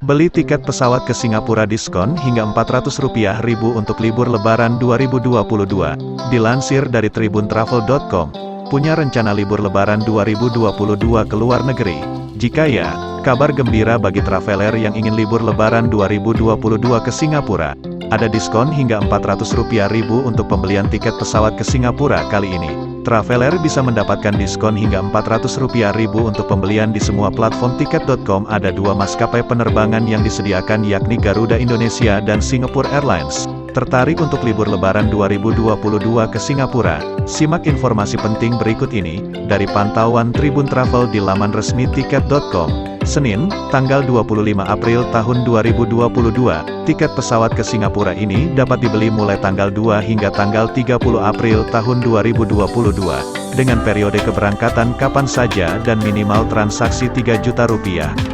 Beli tiket pesawat ke Singapura diskon hingga Rp400.000 untuk libur Lebaran 2022. Dilansir dari tribuntravel.com, punya rencana libur Lebaran 2022 ke luar negeri? Jika ya, kabar gembira bagi traveler yang ingin libur Lebaran 2022 ke Singapura. Ada diskon hingga Rp400.000 untuk pembelian tiket pesawat ke Singapura kali ini. Traveler bisa mendapatkan diskon hingga Rp400.000 untuk pembelian di semua platform tiket.com. Ada dua maskapai penerbangan yang disediakan, yakni Garuda Indonesia dan Singapore Airlines. Tertarik untuk libur Lebaran 2022 ke Singapura? Simak informasi penting berikut ini, dari pantauan Tribun Travel di laman resmi tiket.com. Senin, tanggal 25 April tahun 2022, tiket pesawat ke Singapura ini dapat dibeli mulai tanggal 2 hingga tanggal 30 April tahun 2022, dengan periode keberangkatan kapan saja dan minimal transaksi Rp3 juta.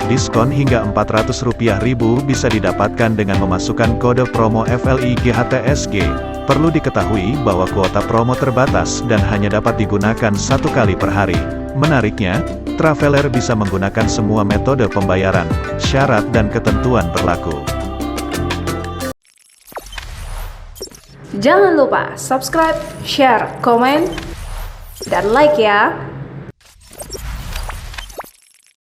Diskon hingga Rp400.000 bisa didapatkan dengan memasukkan kode promo FLIGHTSG. Perlu diketahui bahwa kuota promo terbatas dan hanya dapat digunakan satu kali per hari. Menariknya, traveler bisa menggunakan semua metode pembayaran. Syarat dan ketentuan berlaku. Jangan lupa subscribe, share, komen, dan like ya!